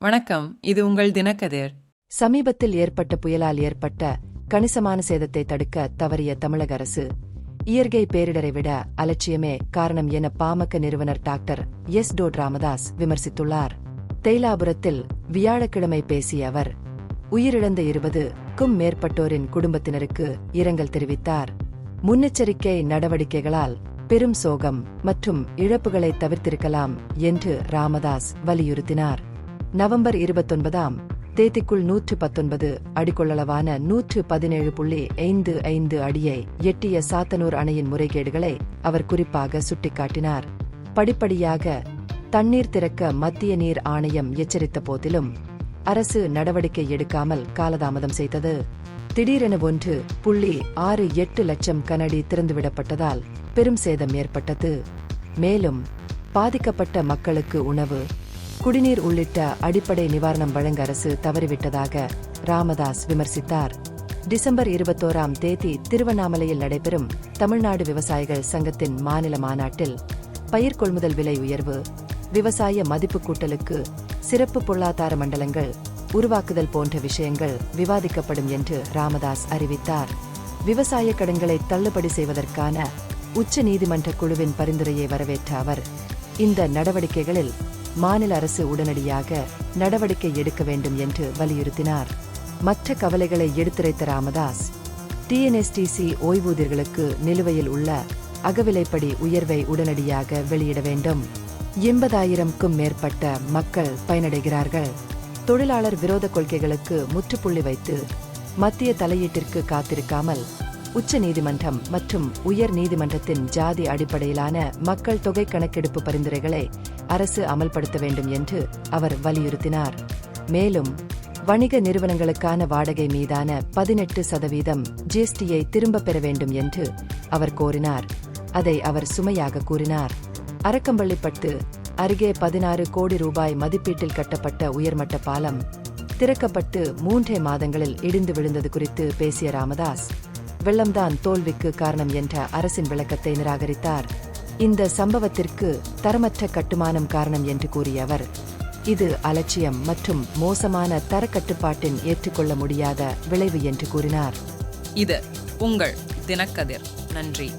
வணக்கம், இது உங்கள் தினக்கதிர். சமீபத்தில் ஏற்பட்ட புயலால் ஏற்பட்ட கணிசமான சேதத்தை தடுக்க தவறிய தமிழக அரசு இயற்கை பேரிடரை விட அலட்சியமே காரணம் என பாமக நிறுவனர் டாக்டர் எஸ். ராமதாஸ் விமர்சித்துள்ளார். தேயிலாபுரத்தில் வியாழக்கிழமை பேசிய அவர், உயிரிழந்த 20க்கும் மேற்பட்டோரின் குடும்பத்தினருக்கு இரங்கல் தெரிவித்தார். முன்னெச்சரிக்கை நடவடிக்கைகளால் பெரும் சோகம் மற்றும் இழப்புகளை தவிர்த்திருக்கலாம் என்று ராமதாஸ் வலியுறுத்தினார். நவம்பர் 29ஆம் தேதிக்குள் 119 அடி கொள்ளளவான 117.55 அடியை எட்டிய சாத்தனூர் அணையின் முறைகேடுகளை அவர் குறிப்பாக சுட்டிக்காட்டினார். படிப்படியாக தண்ணீர் திறக்க மத்திய நீர் ஆணையம் எச்சரித்த போதிலும் அரசு நடவடிக்கை எடுக்காமல் காலதாமதம் செய்தது. திடீரென 1.68 லட்சம் கனஅடி திறந்துவிடப்பட்டதால் பெரும் சேதம் ஏற்பட்டது. மேலும் பாதிக்கப்பட்ட மக்களுக்கு உணவு, குடிநீர் உள்ளிட்ட அடிப்படை நிவாரணம் வழங்க அரசு தவறிவிட்டதாக ராமதாஸ் விமர்சித்தார். டிசம்பர் 21ஆம் தேதி திருவண்ணாமலையில் நடைபெறும் தமிழ்நாடு விவசாயிகள் சங்கத்தின் மாநில மாநாட்டில் பயிர் கொள்முதல் விலை உயர்வு, விவசாய மதிப்பு கூட்டலுக்கு சிறப்பு பொருளாதார மண்டலங்கள் உருவாக்குதல் போன்ற விஷயங்கள் விவாதிக்கப்படும் என்று ராமதாஸ் அறிவித்தார். விவசாய கடன்களை தள்ளுபடி செய்வதற்கான உச்ச நீதிமன்ற குழுவின் பரிந்துரையை வரவேற்ற அவர், இந்த நடவடிக்கைகளில் மாநில அரசு உடனடியாக நடவடிக்கை எடுக்க வேண்டும் என்று வலியுறுத்தினார். மற்ற கவலைகளை எடுத்துரைத்த ராமதாஸ், டிஎன்எஸ்டிசி ஓய்வூதியர்களுக்கு நிலுவையில் உள்ள அகவிலைப்படி உயர்வை உடனடியாக வெளியிட வேண்டும். 80,000க்கும் மேற்பட்ட மக்கள் பயனடைகிறார்கள். தொழிலாளர் விரோத கொள்கைகளுக்கு முற்றுப்புள்ளி வைத்து மத்திய தலையீட்டிற்கு காத்திருக்காமல் உச்ச நீதிமன்றம் மற்றும் உயர் நீதிமன்றத்தின் ஜாதி அடிப்படையிலான மக்கள் தொகை கணக்கெடுப்பு பரிந்துரைகளை அரசு அமல்படுத்த வேண்டும் என்று அவர் வலியுறுத்தினார். மேலும் வணிக நிறுவனங்களுக்கான வாடகை மீதான 18% ஜிஎஸ்டியை திரும்பப் பெற வேண்டும் என்று அவர் கோரினார். அதை அவர் சுமையாக கூறினார். அரக்கம்பள்ளிப்பட்டு அருகே 16 கோடி ரூபாய் மதிப்பீட்டில் கட்டப்பட்ட உயர்மட்ட பாலம் திறக்கப்பட்டு 3 மாதங்களில் இடிந்து விழுந்தது குறித்து பேசிய ராமதாஸ், வெள்ளம்தான் தோல்விக்கு காரணம் என்ற அரசின் விளக்கத்தை நிராகரித்தார். இந்த சம்பவத்திற்கு தரமற்ற கட்டுமானம் காரணம் என்று கூறிய அவர், இது அலட்சியம் மற்றும் மோசமான தரக்கட்டுப்பாட்டின் ஏற்றுக்கொள்ள முடியாத விளைவு என்று கூறினார். இது உங்கள் தினக்கதிர். நன்றி.